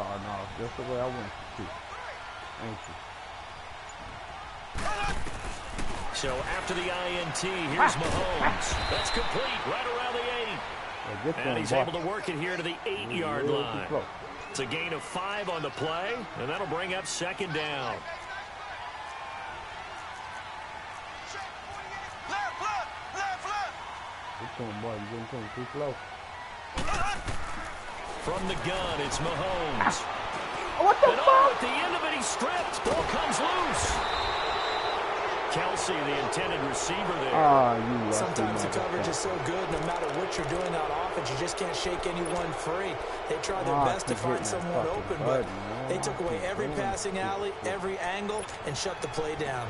starting off just the way I want you to. Thank you. So after the INT, here's Mahomes. That's complete right around the 8. And he's able to work it here to the 8-yard line. It's a gain of 5 on the play, and that'll bring up second down. Boy, you're getting too close. From the gun, it's Mahomes. What the fuck? At the end of it, he stripped. Ball comes loose. Kelsey, the intended receiver there. Sometimes the coverage is so good, no matter what you're doing on offense, you just can't shake anyone free. They try their best to find someone open, but they took away every passing alley, every angle, and shut the play down.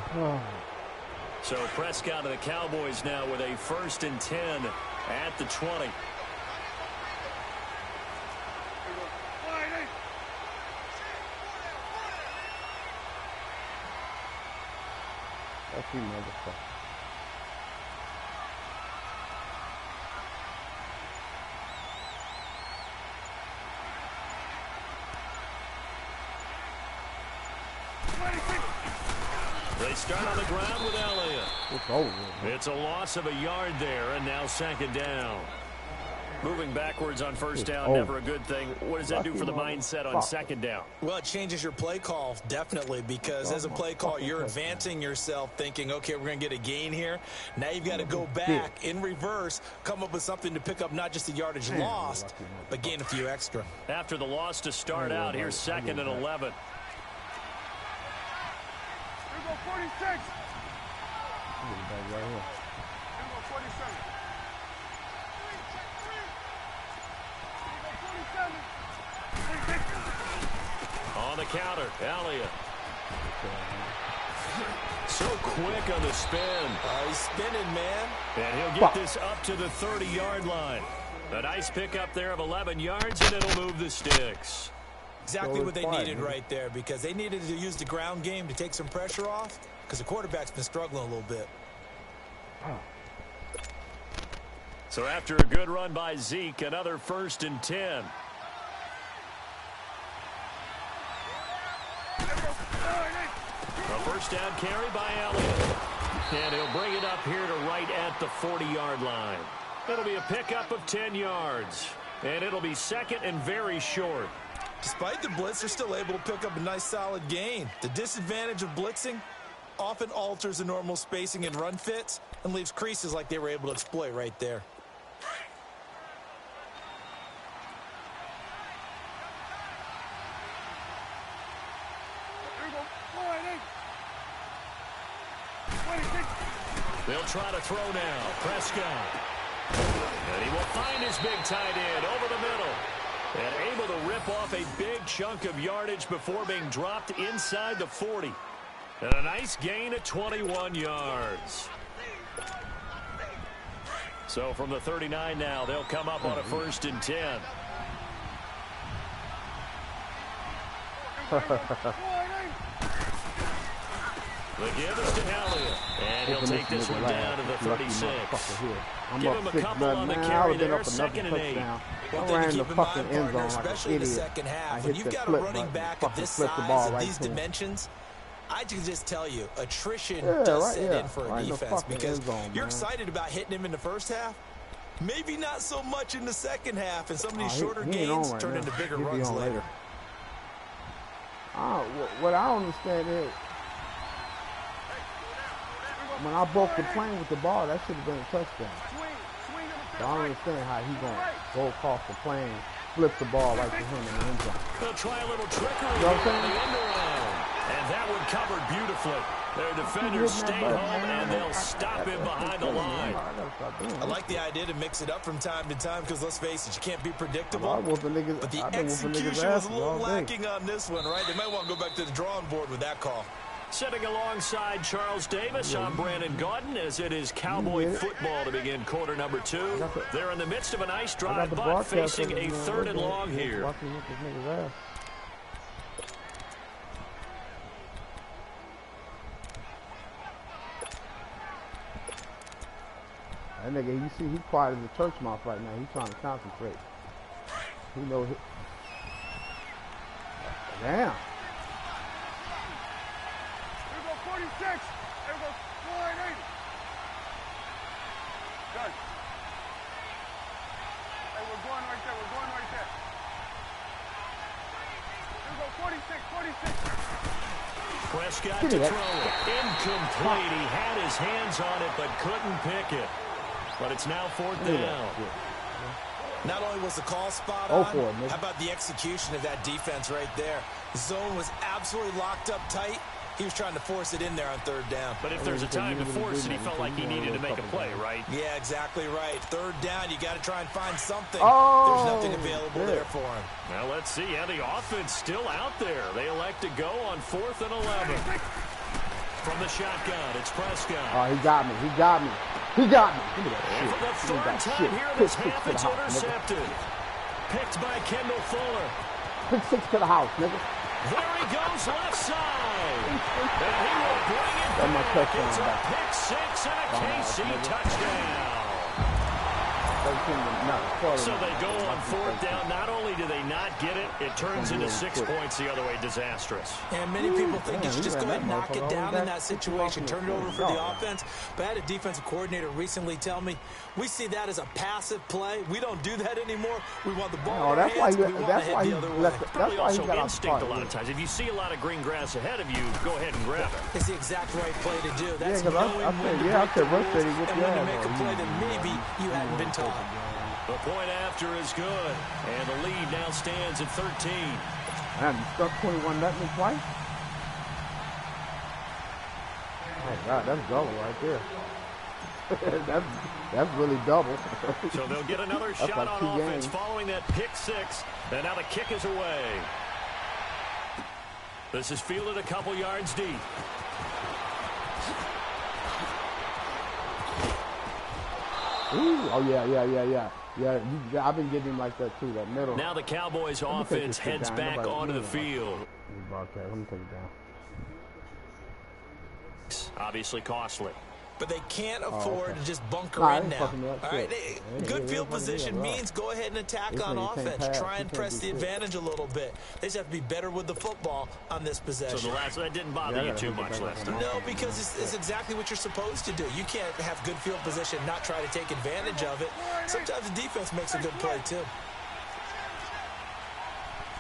So Prescott and the Cowboys now with a 1st and 10 at the 20. That's you, motherfucker. They start on the ground with Elliott. It's over. It's a loss of a yard there, and now second down. Moving backwards on first down, never a good thing. What does that do for the mindset on second down? Well, it changes your play call, definitely, because as a play call, you're advancing yourself thinking, okay, we're going to get a gain here. Now you've got to go back in reverse, come up with something to pick up not just the yardage lost, but gain a few extra. After the loss to start out, here's 2nd and 11. 46. Right here. 47. On the counter, Elliott. So quick on the spin. He's spinning, man. And he'll get this up to the 30-yard line. A nice pickup there of 11 yards, and it'll move the sticks. Exactly what they needed right there, because they needed to use the ground game to take some pressure off, because the quarterback's been struggling a little bit. So after a good run by Zeke, another 1st and 10. A first down carry by Elliott. And he'll bring it up here to right at the 40-yard line. It'll be a pickup of 10 yards. And it'll be 2nd and very short. Despite the blitz, they're still able to pick up a nice solid gain. The disadvantage of blitzing often alters the normal spacing and run fits and leaves creases like they were able to exploit right there. They'll try to throw now. Prescott. And he will find his big tight end over the middle. And able to rip off a big chunk of yardage before being dropped inside the 40. And a nice gain of 21 yards. So from the 39 now, they'll come up on a 1st and 10. The give is to Elliott. And he'll take this one down to the 36. Give him a couple on the carry there, 2nd and 8. One thing to keep in mind, partner, especially in the second half, when you've got a running back of this size and these dimensions, I can just tell you, attrition does set in for a defense, because you're excited about hitting him in the first half. Maybe not so much in the second half, and some of these shorter gains turn into bigger runs later. What I don't understand is, when I broke the plane with the ball, that should have been a touchdown. So I don't understand how he's going to go across the plane, flip the ball right to him in the end zone. They'll try a little trickery You know on the end around. And that one covered beautifully. Their defenders stay home, and they'll stop him behind the line. I like the idea to mix it up from time to time, because let's face it, you can't be predictable. But the execution was a little lacking on this one, right? They might want to go back to the drawing board with that call. Sitting alongside Charles Davis, I'm Brandon Gaudin, as it is Cowboy football to begin quarter number 2. They're in the midst of a nice drive, but facing a 3rd and long here. That nigga, you see, he's quiet as a church mouse right now. He's trying to concentrate. He knows it. Damn. Here we go 46. Here we go 480. Done. Hey, we're going right there. We're going right there. Here we go 46. Prescott to throw it. Incomplete. He had his hands on it, but couldn't pick it. But it's now 4th down. Not only was the call spot on, how about the execution of that defense right there? Zone was absolutely locked up tight. He was trying to force it in there on 3rd down. But if there's a time to force it, he felt like he needed to make a play, right? Yeah, exactly right. 3rd down, you got to try and find something. Oh, there's nothing available there for him. Now let's see. Yeah, the offense still out there. They elect to go on 4th and 11. From the shotgun, it's Prescott. Oh, he got me. He got me. He got me. Give me that and shit. for the 3rd time here in this half, it's intercepted. Picked by Kendall Fuller. Pick 6 to the house, nigga. There he goes, left side. And he will bring it back. It's a pick 6 and a KC touchdown. So they go on 4th down. Not only do they not get it, it turns into 6 points the other way. Disastrous. And many people think you should just go ahead and knock it down in that situation, turn it over for the offense. But I had a defensive coordinator recently tell me, we see that as a passive play. We don't do that anymore. We want the ball in our hands. We want to head the other way. Probably also instinct a lot of times. If you see a lot of green grass ahead of you, go ahead and grab it. It's the exact right play to do. That's knowing when to make a play that maybe you hadn't been taught. The point after is good, and the lead now stands at 13. Man, you stuck 21 let me twice? Oh, God, that's double right there. that's really double. So they'll get another shot like on offense following that pick 6, and now the kick is away. This is fielded a couple yards deep. Ooh, oh, yeah, I've been getting him like that, too, that middle. Now the Cowboys offense heads back onto the field. Let me take it down. Obviously costly. But they can't afford to just bunker in now. All right, good field position means go ahead and attack on offense. Try and press the advantage a little bit. They just have to be better with the football on this possession. So that didn't bother you too much last time? No, because it's exactly what you're supposed to do. You can't have good field position, not try to take advantage of it. Sometimes the defense makes a good play, too. Here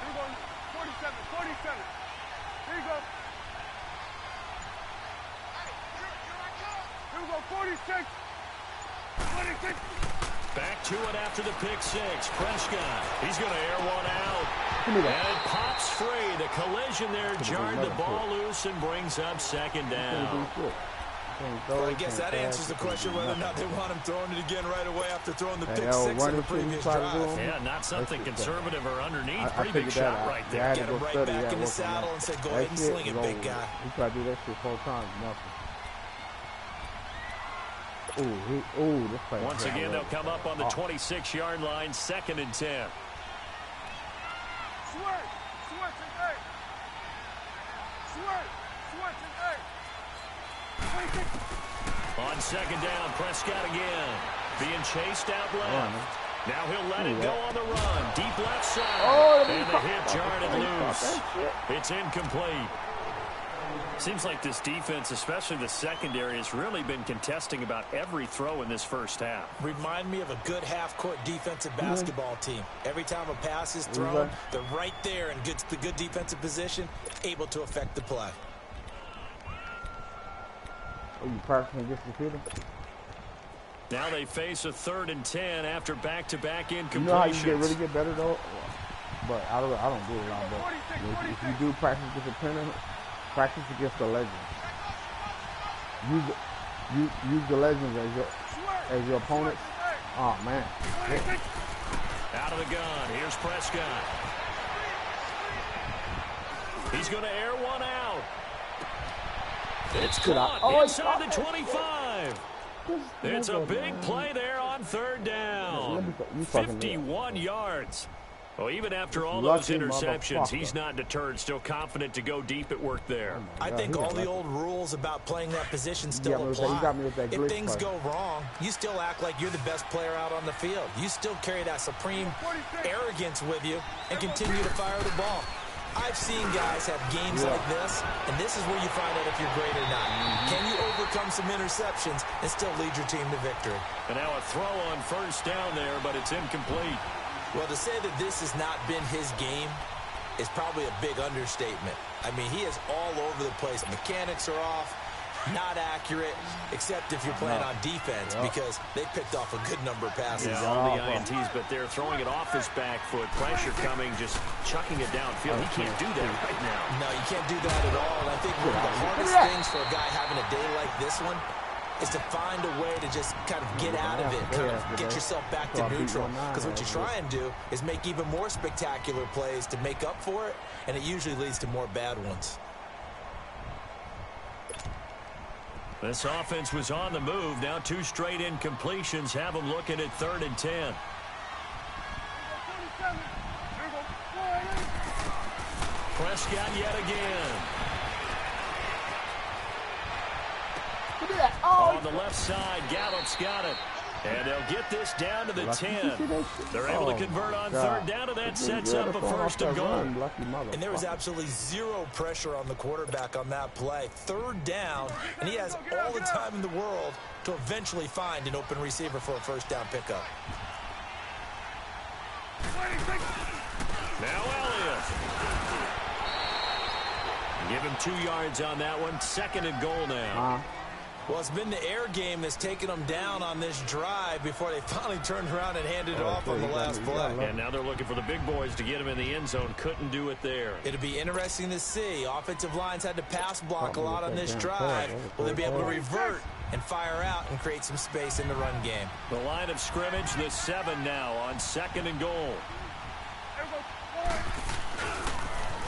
we go, 47. Here you go. Here we go, 46. Back to it after the pick 6. Prescott, he's going to air one out. And it pops free. The collision there jarred the ball loose and brings up 2nd down. Well, I guess that answers the question whether or not they want him throwing it again right away after throwing the pick 6 in the previous drive. Yeah, not something conservative or underneath. Pretty big shot right there. Get him right back in the saddle and say, go ahead and sling it, big guy. He tried to do that shit 4 times, nothing. Once again, they'll come up on the 26-yard line, 2nd and 10. Switch and 8. Switch and 8. On 2nd down, Prescott again. Being chased out left. Now he'll let it go on the run. Deep left side. And the hit jarred it loose. It's incomplete. Seems like this defense, especially the secondary, has really been contesting about every throw in this first half. Remind me of a good half-court defensive basketball team. Every time a pass is thrown, they're right there in good defensive position, able to affect the play. Are you practicing against the field? Now they face a 3rd and 10 after back-to-back incompletions. You know how you really get better, though? But I don't do it a lot, but if you do practice against a printer, practice against the legends. Use the legends as your opponent. Oh man. Out of the gun. Here's Prescott. He's going to air one out. It's caught inside the 25. It's a big play there on 3rd down. 51 yards. Well, even after all those interceptions, he's not deterred, still confident to go deep at work there. I think all the old rules about playing that position still apply. If things go wrong, you still act like you're the best player out on the field. You still carry that supreme arrogance with you and continue to fire the ball. I've seen guys have games like this, and this is where you find out if you're great or not. Can you overcome some interceptions and still lead your team to victory? And now a throw on first down there, but it's incomplete. Well, to say that this has not been his game is probably a big understatement. I mean, he is all over the place. Mechanics are off, not accurate, except if you're playing on defense because they picked off a good number of passes. Yeah, all the INTs, but they're throwing it off his back foot. Pressure coming, just chucking it downfield. He can't do that right now. No, you can't do that at all. And I think one of the hardest things for a guy having a day like this one is to find a way to just kind of get out of it, kind of get yourself back to neutral. Because what you try and do is make even more spectacular plays to make up for it, and it usually leads to more bad ones. This offense was on the move. Now 2 straight incompletions have them looking at 3rd and 10. Prescott yet again. On the left side, Gallup's got it. And they'll get this down to the 10. They're able to convert on 3rd down, and that sets up a 1st and goal. And there was absolutely zero pressure on the quarterback on that play. 3rd down, and he has all the time in the world to eventually find an open receiver for a 1st down pickup. Now Elliott. Give him 2 yards on that one. 2nd and goal now. Well, it's been the air game that's taken them down on this drive before they finally turned around and handed it off on the last play. And now they're looking for the big boys to get him in the end zone. Couldn't do it there. It'll be interesting to see. Offensive lines had to pass block a lot on this drive. Will they be able to revert and fire out and create some space in the run game? The line of scrimmage, the 7 now on 2nd and goal.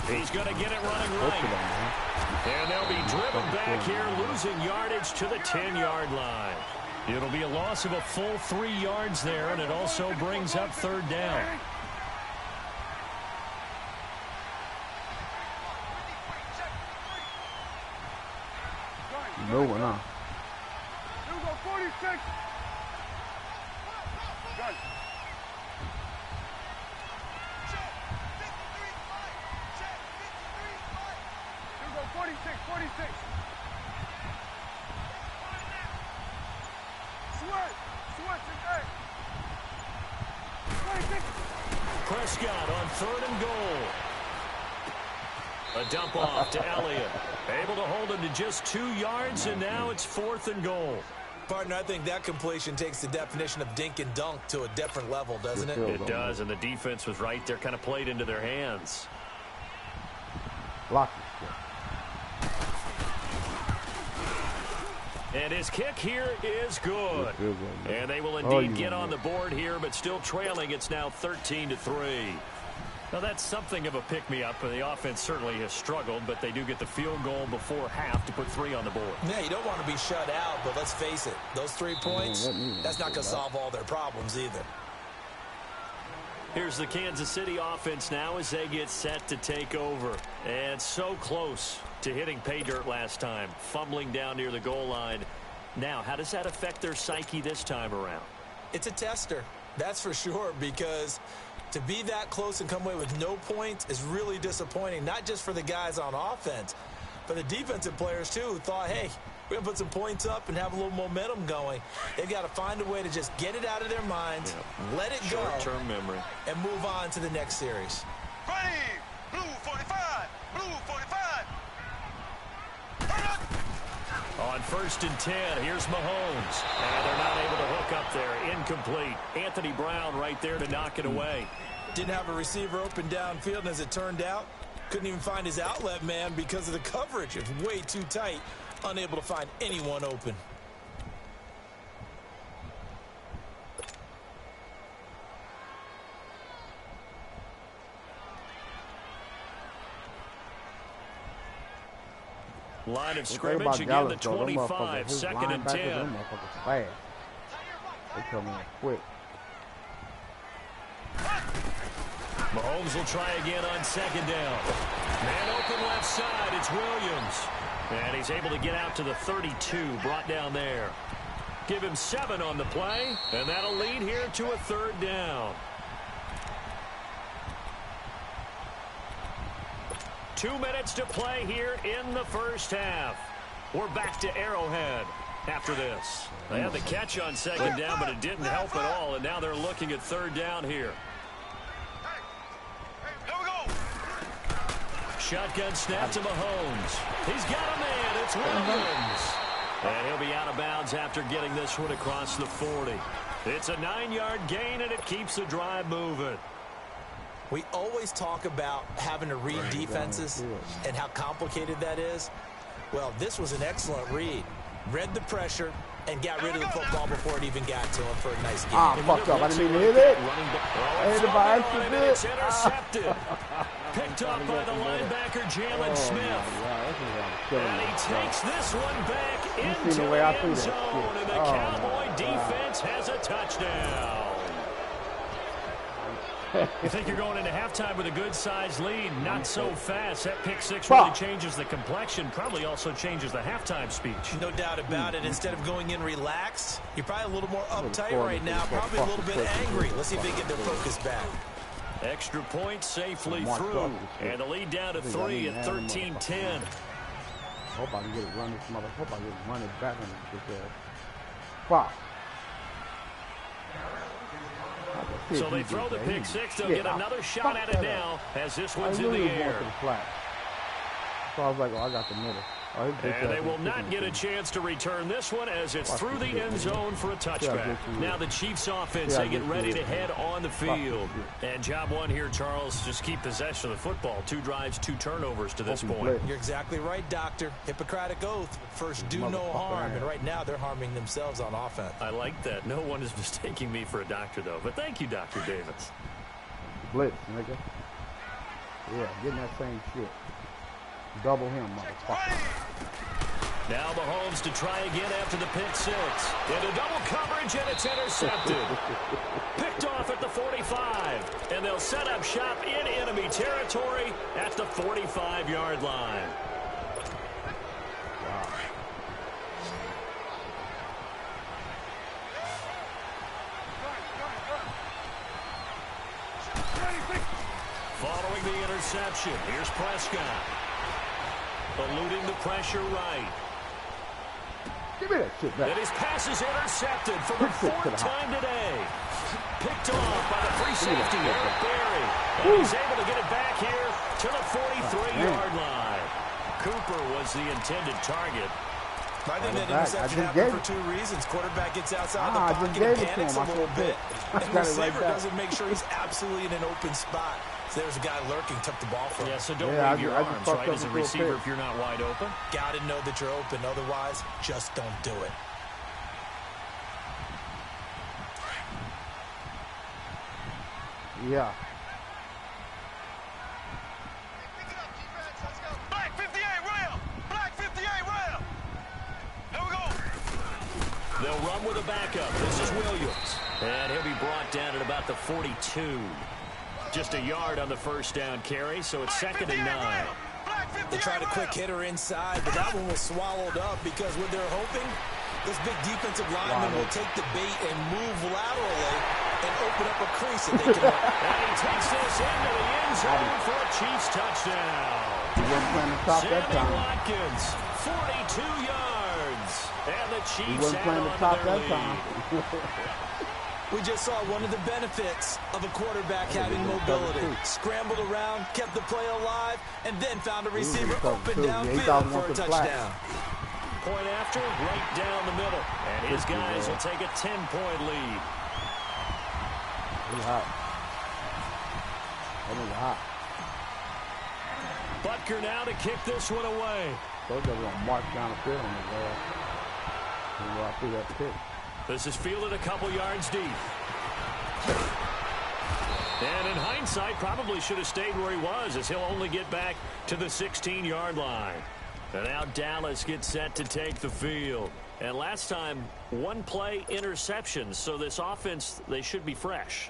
He's going to get it running right. And they'll be driven back here, losing yardage to the 10-yard line. It'll be a loss of a full 3 yards there, and it also brings up 3rd down. No one, huh? 46. Gun. 46. Switch, hey. 26. Prescott on 3rd and goal. A dump off to Elliott. Able to hold him to just 2 yards, and now it's 4th and goal. Partner, I think that completion takes the definition of dink and dunk to a different level, doesn't it? It does, and the defense was right there, kind of played into their hands. Block. And his kick here is good. And they will indeed get on the board here, but still trailing. It's now 13-3. Now, that's something of a pick-me-up. The offense certainly has struggled, but they do get the field goal before half to put 3 on the board. Yeah, you don't want to be shut out, but let's face it. Those 3 points, that's not going to solve all their problems either. Here's the Kansas City offense now as they get set to take over. And so close to hitting pay dirt last time, fumbling down near the goal line. Now, how does that affect their psyche this time around? It's a tester, that's for sure, because to be that close and come away with no points is really disappointing, not just for the guys on offense, but the defensive players, too, who thought, hey, we're going to put some points up and have a little momentum going. They've got to find a way to just get it out of their minds, let it go, short-term memory, and move on to the next series. Ready, blue 45, blue 45. On 1st and 10, here's Mahomes. And they're not able to hook up there. Incomplete. Anthony Brown right there to knock it away. Didn't have a receiver open downfield, and as it turned out, couldn't even find his outlet man because of the coverage. It's way too tight. Unable to find anyone open. Line of scrimmage again, the 25, 2nd and 10. They come in quick. Mahomes will try again on 2nd down. Man open left side, it's Williams. And he's able to get out to the 32, brought down there. Give him 7 on the play, and that'll lead here to a 3rd down. 2 minutes to play here in the first half. We're back to Arrowhead after this. They had the catch on second down, but it didn't help at all, and now they're looking at third down here. Shotgun snap to Mahomes. He's got a man. It's Williams. And he'll be out of bounds after getting this one across the 40. It's a 9-yard gain, and it keeps the drive moving. We always talk about having to read defenses and how complicated that is. Well, this was an excellent read. Read the pressure and got rid of the football before it even got to him for a nice game. Ah, fucked up. I didn't mean to hit it. I hit it by accident. It's intercepted. Picked off by the linebacker, Jalen Smith. And he takes this one back into the end zone, and the Cowboy defense has a touchdown. You think you're going into halftime with a good-sized lead, not so fast. That pick six really changes the complexion, probably also changes the halftime speech. No doubt about it. Instead of going in relaxed, you're probably a little more uptight right now, probably a little bit angry. Let's see if they get their focus back. Extra point safely through, and the lead down to 3 at 13-10. Hope I can get it run this mother. Hope I can run it back on this fuck. So they throw the pick six. They'll get another shot at it now as this one's in the air. So I was like, oh, I got the middle. And they will not get a chance to return this one as it's through the end zone for a touchback. Now the Chiefs offense, they get ready to head on the field. And job one here, Charles, just keep possession of the football. 2 drives, 2 turnovers to this point. You're exactly right, Doctor. Hippocratic oath. First, do no harm. And right now, they're harming themselves on offense. I like that. No one is mistaking me for a doctor, though. But thank you, Dr. Davis. Blitz, nigga. Yeah, getting that same shit. Double him, motherfucker. Now Mahomes to try again after the pick six. Into double coverage, and it's intercepted. Picked off at the 45. And they'll set up shop in enemy territory at the 45-yard line. Wow. Following the interception, here's Prescott. Eluding the pressure right. Give me that shit back. And his pass is intercepted for the 4th time today. Picked off by the free safety, Eric Berry. And he's able to get it back here to the 43-yard line. Cooper was the intended target. I think that interception happened for 2 reasons. Quarterback gets outside the pocket and panics a little bit. And the receiver doesn't make sure he's absolutely in an open spot. So there's a guy lurking, took the ball from him. Yeah, so don't wave your arms, right, as a receiver if you're not wide open. Got to know that you're open. Otherwise, just don't do it. Yeah. Black 58 rail! Black 58 rail! Here we go! They'll run with a backup. This is Williams. And he'll be brought down at about the 42. Just a yard on the first down carry, so it's 2nd and 9. They tried a quick hitter inside, but that one was swallowed up because what they're hoping, this big defensive lineman will take the bait and move laterally and open up a crease that they can. And he takes this into the end zone for a Chiefs touchdown. Sammy Watkins, 42 yards. And the Chiefs add on to their lead. We just saw one of the benefits of a quarterback having mobility. Scrambled around, kept the play alive, and then found a receiver open downfield for a touchdown. Point after, right down the middle. And his guys will take a 10-point lead. Hot. Hot. Butker now to kick this one away. Those guys are going to march down the field on his ass. And go through that pick. This is fielded a couple yards deep. And in hindsight, probably should have stayed where he was, as he'll only get back to the 16-yard line. And now Dallas gets set to take the field. And last time, 1-play interceptions. So this offense, they should be fresh.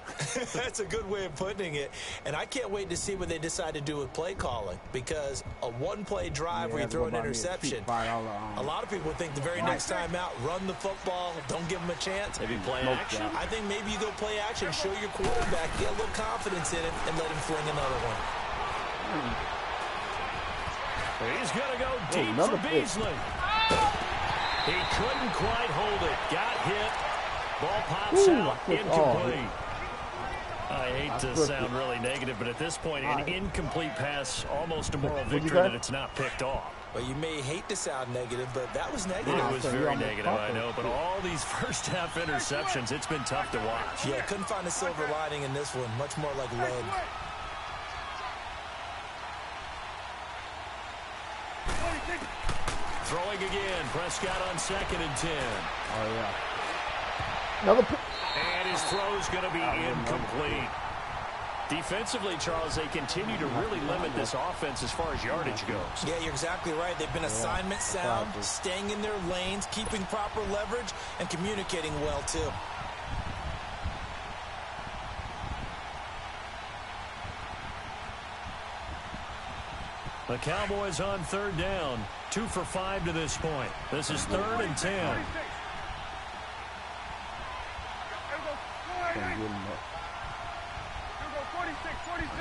That's a good way of putting it. And I can't wait to see what they decide to do with play calling. Because a 1-play drive where you throw an interception, a lot of people think the very next time out, run the football, don't give them a chance. Maybe play action. I think maybe you go play action, show your quarterback, get a little confidence in it, and let him fling another one. He's going to go deep for Beasley. He couldn't quite hold it. Got hit. Ball pops out. Incomplete. I hate to sound really negative, but at this point, an incomplete pass, almost a moral victory that it's not picked off. Well, you may hate to sound negative, but that was negative. It was very negative, I know. But all these first-half interceptions, it's been tough to watch. Yeah, couldn't find a silver lining in this one. Much more like lead. Throwing again. Prescott on 2nd and 10. Oh, yeah. Another and his throw's going to be incomplete. Defensively, Charles, they continue to really limit this offense as far as yardage goes. Yeah, you're exactly right. They've been assignment sound, staying in their lanes, keeping proper leverage, and communicating well, too. The Cowboys on 3rd down. 2 for 5 to this point. This is 3rd and 10.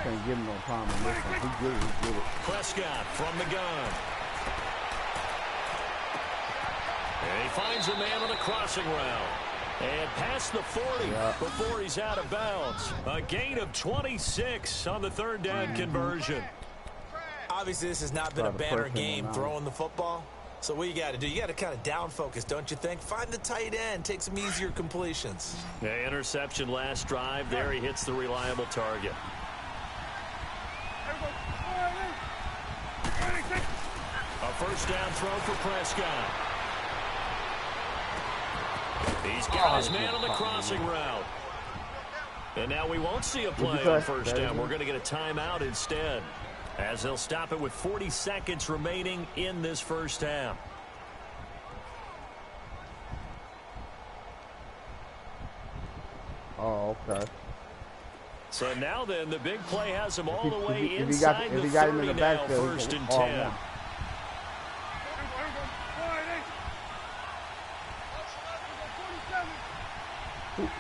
Can't give him no time on this one. He get it. Prescott from the gun. And he finds a man on a crossing route. And past the 40 before he's out of bounds. A gain of 26 on the 3rd down conversion. Obviously, this has not been a banner game throwing the football. So what you got to do, you got to kind of down focus, don't you think? Find the tight end, take some easier completions. Yeah, interception last drive. There he hits the reliable target. A first down throw for Prescott. He's got his man on the crossing route. And now we won't see a play on first down. We're going to get a timeout instead, as they'll stop it with 40 seconds remaining in this first half. Oh, okay. So now then, the big play has him all the way inside the 30 now, 1st and 10.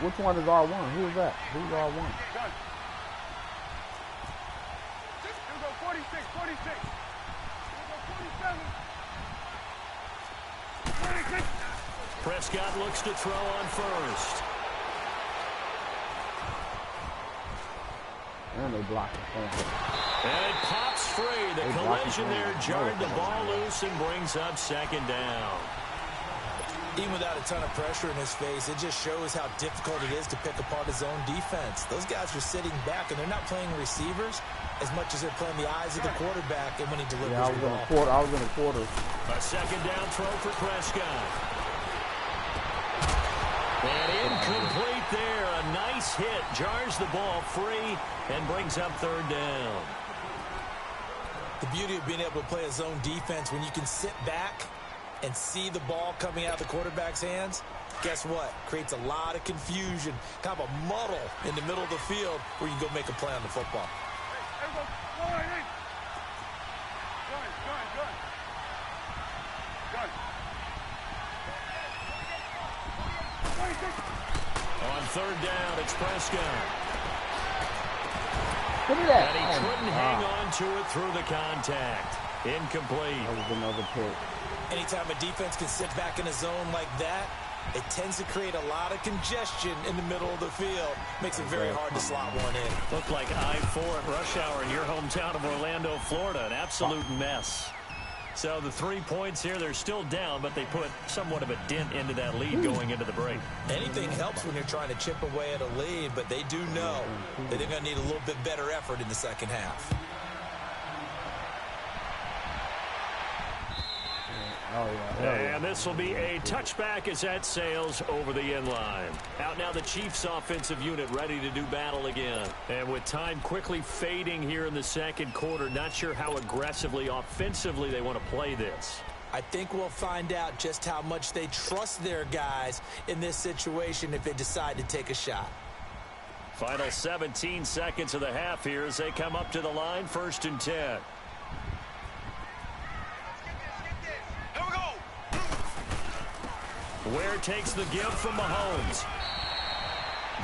Which one is R1? Who is that? Who's R1? Prescott looks to throw on first. And they block the And it pops free. The collision there jarred the ball loose and brings up 2nd down. Even without a ton of pressure in his face, it just shows how difficult it is to pick apart his own defense. Those guys are sitting back, and they're not playing receivers as much as they're playing the eyes of the quarterback and when he delivers the ball. I was in a quarter. A 2nd down throw for Prescott. And incomplete there. A nice hit. Jars the ball free and brings up 3rd down. The beauty of being able to play a zone defense when you can sit back and see the ball coming out of the quarterback's hands, guess what? Creates a lot of confusion, kind of a muddle in the middle of the field where you can go make a play on the football. On 3rd down, it's Prescott. Look at that. And he couldn't hang on to it through the contact. Incomplete. That was another pick. Anytime a defense can sit back in a zone like that, it tends to create a lot of congestion in the middle of the field. Makes it very hard to slot one in. Looked like I-4 at rush hour in your hometown of Orlando, Florida. An absolute mess. So the 3 points here, they're still down, but they put somewhat of a dent into that lead going into the break. Anything helps when you're trying to chip away at a lead, but they do know that they're going to need a little bit better effort in the second half. Oh, yeah. And this will be a touchback as that sails over the end line. Out now the Chiefs offensive unit ready to do battle again. And with time quickly fading here in the second quarter, not sure how aggressively, offensively they want to play this. I think we'll find out just how much they trust their guys in this situation if they decide to take a shot. Final 17 seconds of the half here as they come up to the line, 1st and 10. Ware takes the give from Mahomes.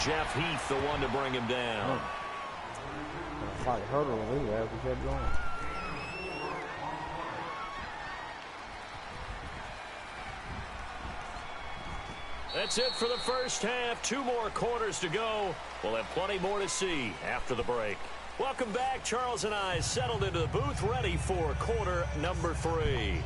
Jeff Heath, the one to bring him down. Like hurdle as we kept going. That's it for the first half. 2 more quarters to go. We'll have plenty more to see after the break. Welcome back. Charles and I settled into the booth, ready for quarter number 3.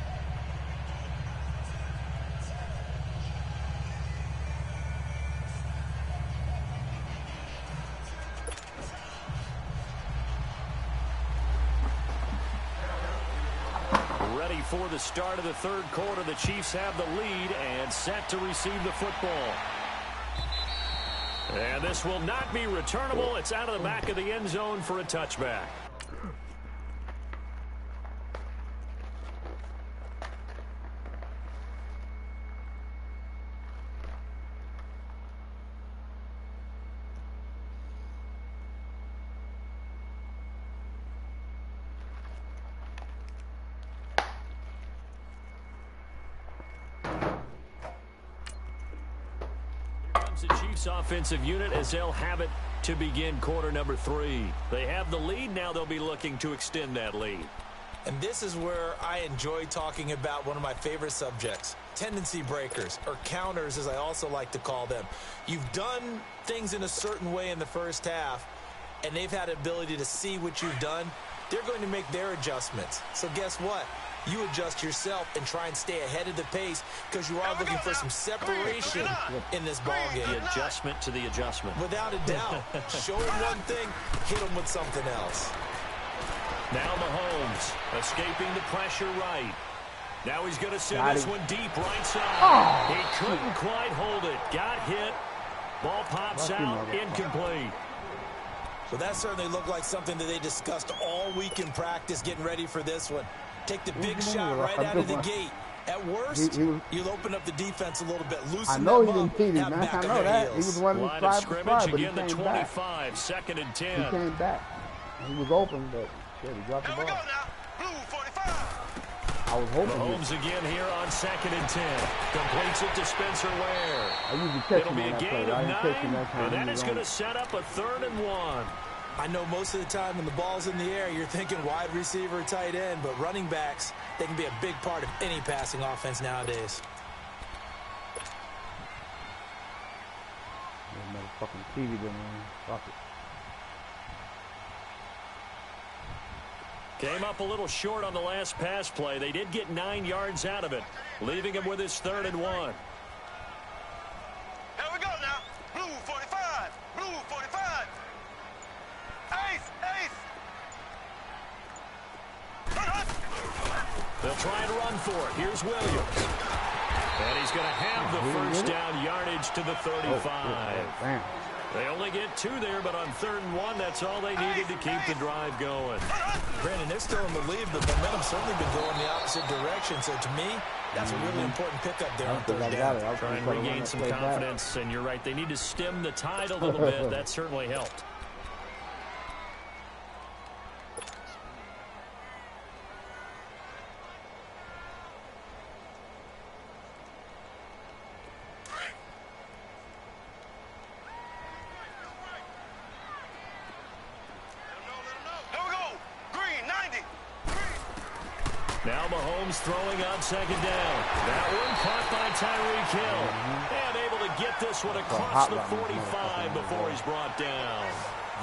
Ready for the start of the third quarter. The Chiefs have the lead and set to receive the football. And this will not be returnable. It's out of the back of the end zone for a touchback. The Chiefs offensive unit as they'll have it to begin quarter number 3. They have the lead. Now they'll be looking to extend that lead. And this is where I enjoy talking about one of my favorite subjects, tendency breakers, or counters as I also like to call them. You've done things in a certain way in the first half, and they've had the ability to see what you've done. They're going to make their adjustments. So guess what? You adjust yourself and try and stay ahead of the pace because you are looking for some separation in this ballgame. The adjustment to the adjustment. Without a doubt. Show them one thing, hit them with something else. Now Mahomes escaping the pressure right. Now he's going to send this one deep right side. Oh. He couldn't quite hold it. Got hit. Ball pops out. Incomplete. Well, that certainly looked like something that they discussed all week in practice getting ready for this one. Take the big shot right out of the gate. At worst, you'll open up the defense a little bit. Loosen them up. I know that. He was running line of stride for stride, but he again, the came 25, back. 2nd and 10. He came back. He was open, but yeah, he dropped the Here we ball. go now. Blue 45. I was hoping. Mahomes again here on 2nd and 10. Completes it to Spencer Ware. I usually catch It'll him be on a that gain play. I of didn't catch him 9, that time. and that is going to set up a 3rd and 1. I know most of the time when the ball's in the air, you're thinking wide receiver, tight end, but running backs, they can be a big part of any passing offense nowadays. Motherfucking TV didn't fuck it. Came up a little short on the last pass play. They did get 9 yards out of it, leaving him with his 3rd and 1. Here we go now. Blue 45. Blue 45. Ace. They'll try and run for it. Here's Williams. And he's going to have the first down yardage to the 35. They only get 2 there, but on 3rd and 1, that's all they needed to keep the drive going. Brandon, they're still in the lead, but momentum's certainly been going the opposite direction. So to me, that's a really important pickup there on 3rd down. Try and regain some confidence, and you're right. They need to stem the tide a little bit. That certainly helped. Now Mahomes throwing on 2nd down. That one caught by Tyreek Hill. And able to get this one across the 45 before he's brought down.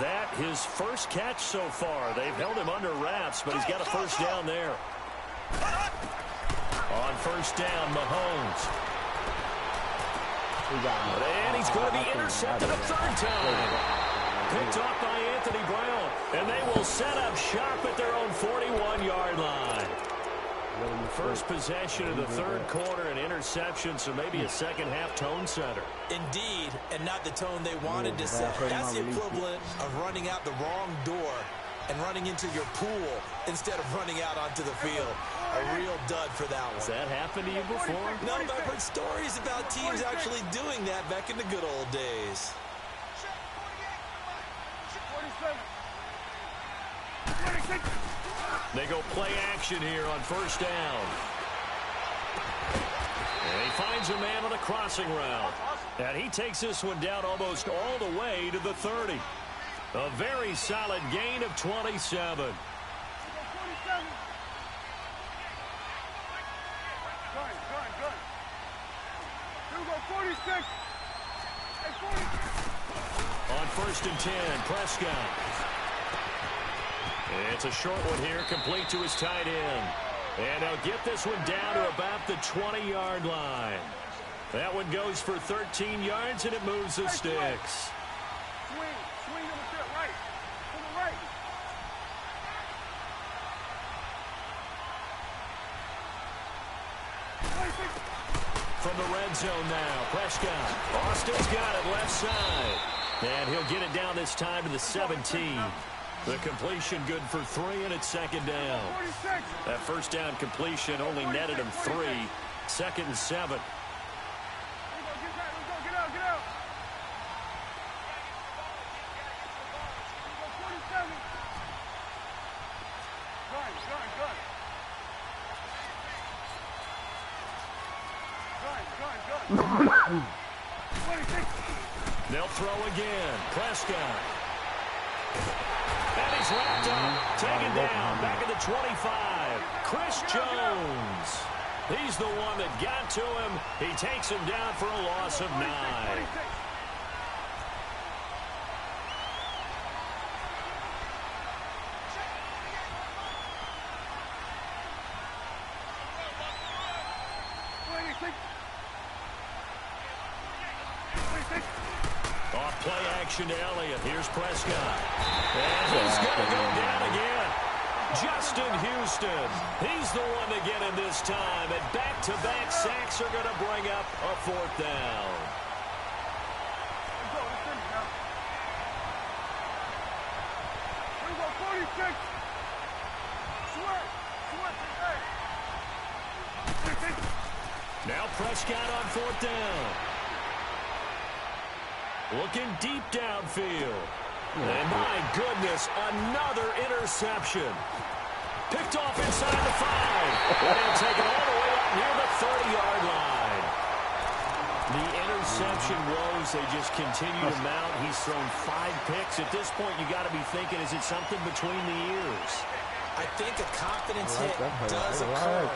That his first catch so far. They've held him under wraps, but he's got a first down there. On 1st down, Mahomes. And he's going to be intercepted a 3rd time. Picked off by Anthony Brown. And they will set up shop at their own 41-yard line. First possession of the 3rd quarter, an interception, so maybe a second-half tone setter. Indeed, and not the tone they wanted to set. That's the equivalent of running out the wrong door and running into your pool instead of running out onto the field. A real dud for that one. Has that happened to you before? No, but I've heard stories about teams actually doing that back in the good old days. 47. They go play action here on 1st down. And he finds a man on a crossing route. And he takes this one down almost all the way to the 30. A very solid gain of 27. On 1st and 10, Prescott. It's a short one here, complete to his tight end. And they'll get this one down to about the 20-yard line. That one goes for 13 yards, and it moves the sticks. Swing on the right. To the right. From the red zone now, Prescott. Austin's got it left side. And he'll get it down this time to the 17. The completion good for 3, and it's second down. That first down completion only netted him 3. 2nd and 7. They'll throw again. Prescott. And he's wrapped up. Taken down. Back at the 25. Chris Jones. He's the one that got to him. He takes him down for a loss of 9. Off play action to Elliott. Here's Prescott. And he's going to go down again. Justin Houston. He's the one to get him this time. And back-to-back sacks are going to bring up a 4th down. Now Prescott on 4th down. Looking deep downfield. And my goodness, another interception. Picked off inside the 5. And taken all the way up near the 30-yard line. The interception woes, they just continue to mount. He's thrown 5 picks. At this point, you got to be thinking, is it something between the ears? I think a confidence hit does occur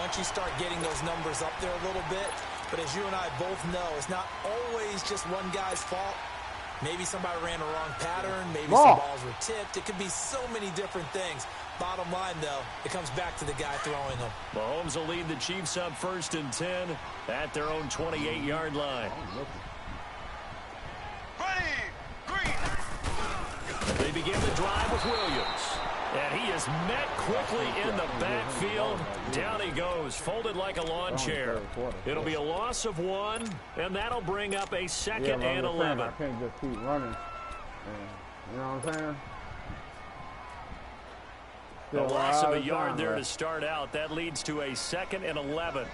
once you start getting those numbers up there a little bit. But as you and I both know, it's not always just one guy's fault. Maybe somebody ran a wrong pattern. Maybe some balls were tipped. It could be so many different things. Bottom line, though, it comes back to the guy throwing them. Mahomes will lead the Chiefs up 1st and 10 at their own 28-yard line. They begin the drive with Williams. And he is met quickly in the backfield. Down he goes, folded like a lawn chair. It'll be a loss of 1, and that'll bring up a 2nd and 11. I can't just keep running. You know what I'm saying? A loss of a yard there to start out. That leads to a 2nd and 11.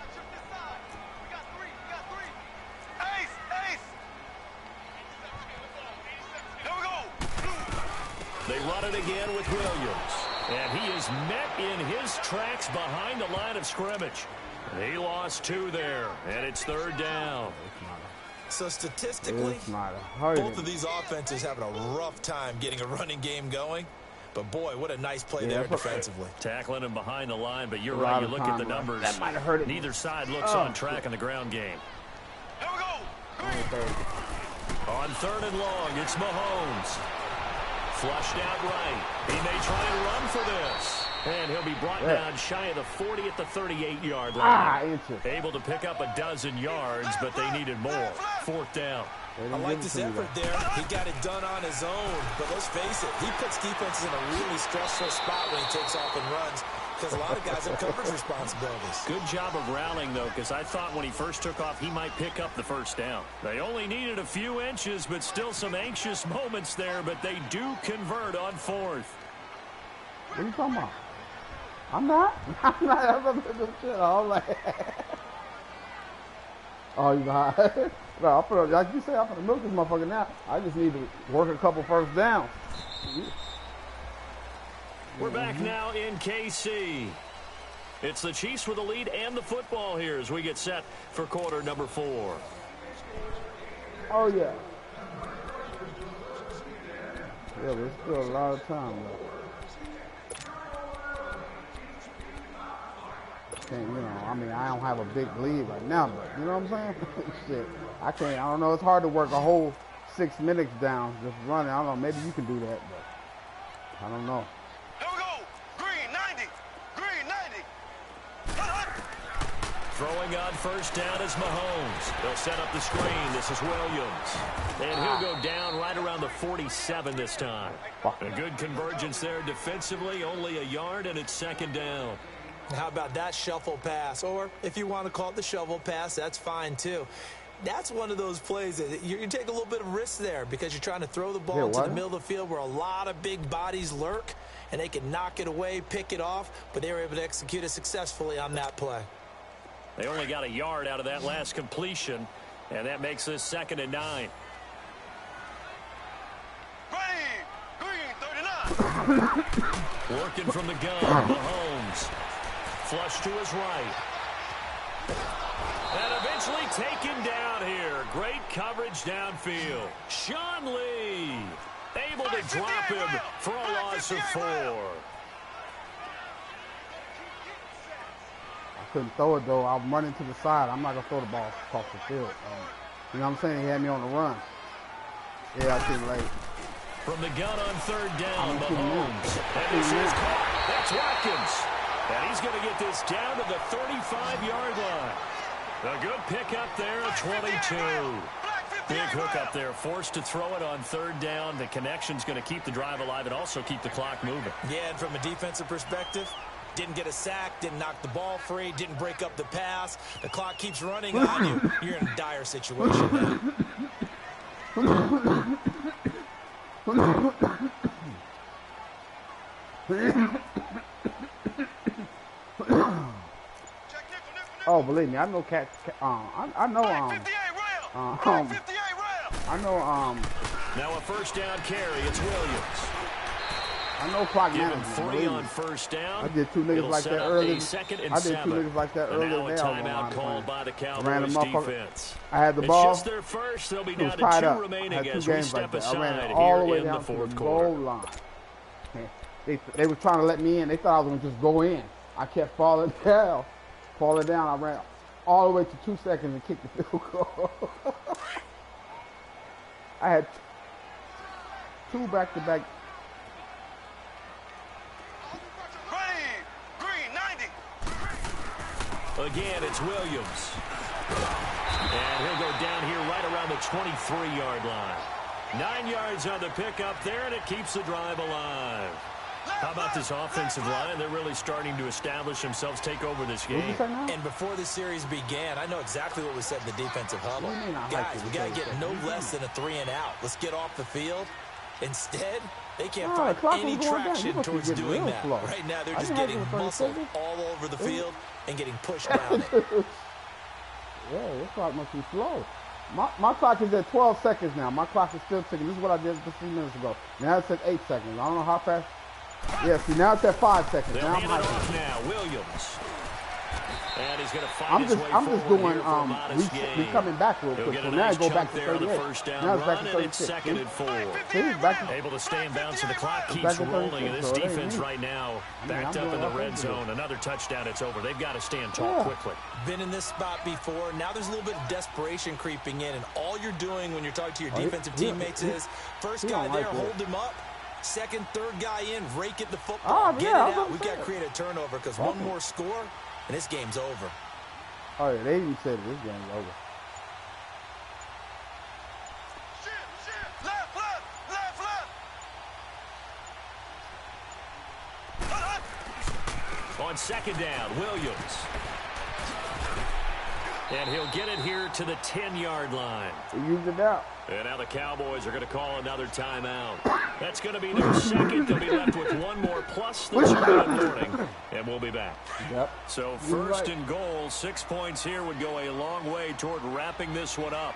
They run it again with Williams. And he is met in his tracks behind the line of scrimmage. He lost 2 there, and it's 3rd down. So statistically, both of these offenses having a rough time getting a running game going. But, boy, what a nice play there defensively. Tackling him behind the line, but you're right. You look at the numbers. That might have hurt it. Neither side looks on track in the ground game. Here we go. On 3rd and long, it's Mahomes. Flushed out right. He may try and run for this. And he'll be brought down shy of the 40 at the 38-yard line. Able to pick up a dozen yards, but they needed more. 4th down. I like this effort there. He got it done on his own. But let's face it, he puts defenses in a really stressful spot when he takes off and runs, because a lot of guys have coverage responsibilities. Good job of rallying, though, because I thought when he first took off, he might pick up the 1st down. They only needed a few inches, but still some anxious moments there, but they do convert on 4th. What are you talking about? I'm not. I'm like, oh, you know, no, I'll put it, like you say, I'm going to milk this motherfucker now. I just need to work a couple 1st downs. We're back now in KC. It's the Chiefs with the lead and the football here as we get set for quarter number 4. Oh, yeah. Yeah, there's still a lot of time left. can't, you know, I mean, I don't have a big lead right now, but you know what I'm saying? Shit, I can't, I don't know, it's hard to work a whole 6 minutes down just running. I don't know, maybe you can do that, but I don't know. Here we go. Green 90. Green 90. Throwing on first down is Mahomes. They'll set up the screen. This is Williams. And he'll go down right around the 47 this time. A good convergence there defensively, only a yard, and it's second down. How about that shuffle pass? Or if you want to call it the shovel pass, that's fine too. That's one of those plays that you take a little bit of risk there because you're trying to throw the ball into the middle of the field where a lot of big bodies lurk, and they can knock it away, pick it off, but they were able to execute it successfully on that play. They only got a yard out of that last completion, and that makes this 2nd and 9. Green 39. Working from the gun, Mahomes. Flush to his right. And eventually taken down here. Great coverage downfield. Sean Lee able to drop him for a loss of 4. Couldn't throw it though. I'm running to the side. I'm not gonna throw the ball across the field. You know what I'm saying? He had me on the run. Yeah, I too late. From the gun on 3rd down, Mahomes. And this is caught. That's Watkins. And he's going to get this down to the 35-yard line. A good pickup there at 22. Big hook up there. Forced to throw it on 3rd down. The connection's going to keep the drive alive and also keep the clock moving. Yeah, and from a defensive perspective, didn't get a sack, didn't knock the ball free, didn't break up the pass. The clock keeps running on you. You're in a dire situation now. Oh, believe me, I know I know now a first down carry. It's Williams. I know clock Give him management. 3 on first down. I did 2 niggas It'll like set that up early. a 2nd and I did 7. 2 niggas like that And earlier. now a timeout called by the Cowboys defense. I had the ball. It's just their first. They'll be down to 2 up. remaining I had 2 as we games step like that. I ran aside it all the here way in down the to the 4th goal quarter. line. They were trying to let me in. They thought I was going to just go in. I kept falling down. I ran all the way to 2 seconds and kicked the field goal. I had 2 back-to-back. Green 90. Again, it's Williams. And he'll go down here right around the 23-yard line. 9 yards on the pickup there, and it keeps the drive alive. How about this offensive line? They're really starting to establish themselves, take over this game. And before the series began, I know exactly what we said in the defensive huddle. Guys, we got to get no less than a 3 and out. Let's get off the field. Instead, they can't find any traction towards doing that. Right now, they're just getting muscled all over the field and getting pushed down it. Yeah, this clock must be slow. My clock is at 12 seconds now. My clock is still ticking. This is what I did just a few minutes ago. Now it's at 8 seconds. I don't know how fast. Yeah, see, now it's at 5 seconds. They'll now I'm hand it off now. Williams. And he's going to find his way I'm just doing we coming back real quick. So now I go back to 38. Now it's back to 36. It's 2nd and 4. See, able to stay in bounds, and the clock keeps rolling. And this defense right now backed up in the red zone. Another touchdown, it's over. They've got to stand tall quickly. Been in this spot before. Now there's a little bit of desperation creeping in, and all you're doing when you're talking to your defensive teammates is first guy there, hold him up. Second, third guy in, rake at the football, get it out. We've got to create a turnover because one more score, and this game's over. Oh, yeah, they even said this game's over. Left. On 2nd down, Williams. And he'll get it here to the 10-yard line. He used it out. And now the Cowboys are going to call another timeout. That's going to be their second. They'll be left with 1 more plus the 2 morning. And we'll be back. Yep. So first and goal, 6 points here would go a long way toward wrapping this one up.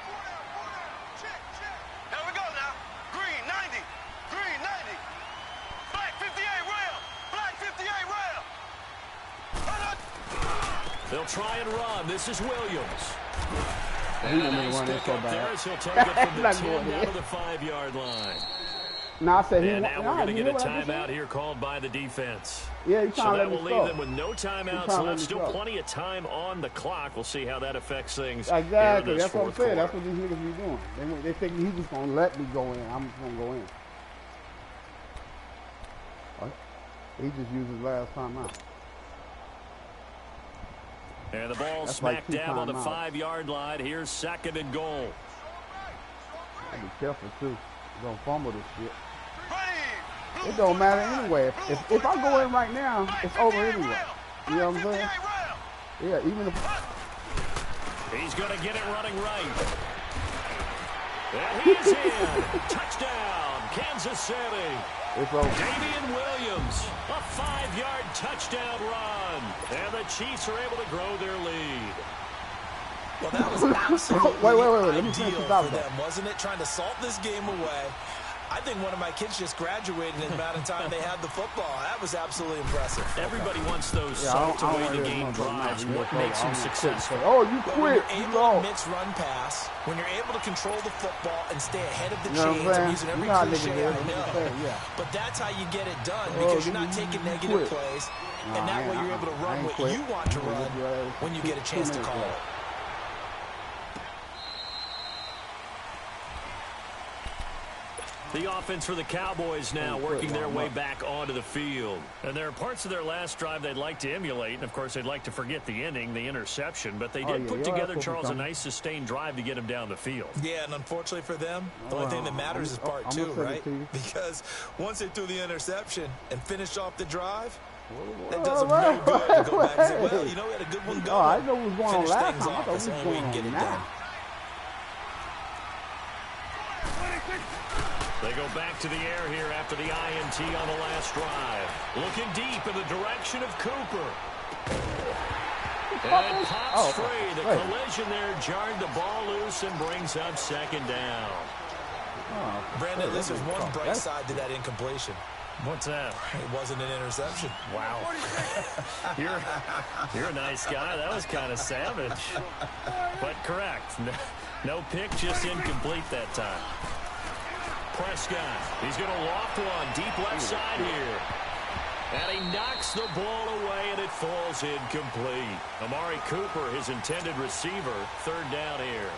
Here we go now. Green 90. Green 90. Black 58 rail. Black 58 rail. They'll try and run. This is Williams. He won't run that so bad. He'll take it from the 10 down to the 5-yard line. No, I said and now we're going to get a timeout here called by the defense. Yeah, so that will leave them with no timeouts left. Still plenty of time on the clock. We'll see how that affects things. Exactly. That's what I'm saying. That's what these niggas be doing. They think he's just going to let me go in. I'm just going to go in. He just used his last timeout. And the ball smack dab on the 5-yard line. Here's 2nd and goal. Gotta be careful, too. You're going to fumble this shit. It don't matter anyway. If I go in right now, it's over anyway. You know what I'm saying? Yeah, even if... He's going to get it running right. And he's in. Touchdown, Kansas City. It's over. Damian Williams, a 5-yard touchdown run. And the Chiefs are able to grow their lead. Well, that was absolutely wait. ideal for them, wasn't it? Trying to salt this game away. I think one of my kids just graduated in the amount of time they had the football. That was absolutely impressive. Everybody wants those salt away the game drives. What makes them successful? Oh, you quit. When you're able to mix run pass, when you're able to control the football and stay ahead of the chains, I'm using every cliche I know. But that's how you get it done, because you're not taking negative plays, and that way you're able to run what you want to run when you get a chance to call it. The offense for the Cowboys now working their way back onto the field. And there are parts of their last drive they'd like to emulate. And, of course, they'd like to forget the ending, the interception. But they did put together, Charles, a nice sustained drive to get them down the fild. Yeah, and unfortunately for them, the only thing that matters is part 2, right? Because once they threw the interception and finished off the drive, that does them no good to go back and say, well, you know, we had a good one going. Oh, I know what was going on last time. I thought we was going on get it done. They go back to the air here after the INT on the last drive. Looking deep in the direction of Cooper. And pops free. The collision there jarred the ball loose and brings up 2nd down. Brandon, this is one bright side to that incompletion. What's that? It wasn't an interception. Wow. You're a nice guy. That was kind of savage. But correct. No pick, just incomplete that time. Prescott, he's going to loft one deep left side here. And he knocks the ball away, and it falls incomplete. Amari Cooper, his intended receiver, 3rd down here.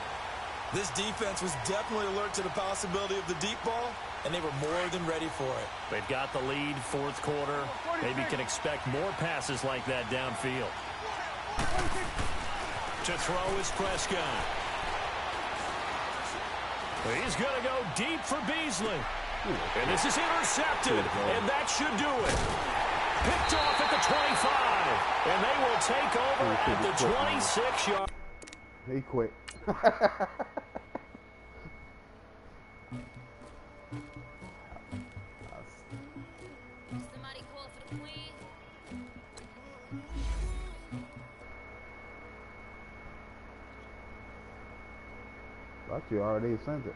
This defense was definitely alert to the possibility of the deep ball, and they were more than ready for it. They've got the lead, 4th quarter. Maybe can expect more passes like that downfield. To throw is Prescott. He's going to go deep for Beasley. And this is intercepted, and that should do it. Picked off at the 25, and they will take over at the 26-yard. He quit. Somebody call for the queen. Thought you already sent it.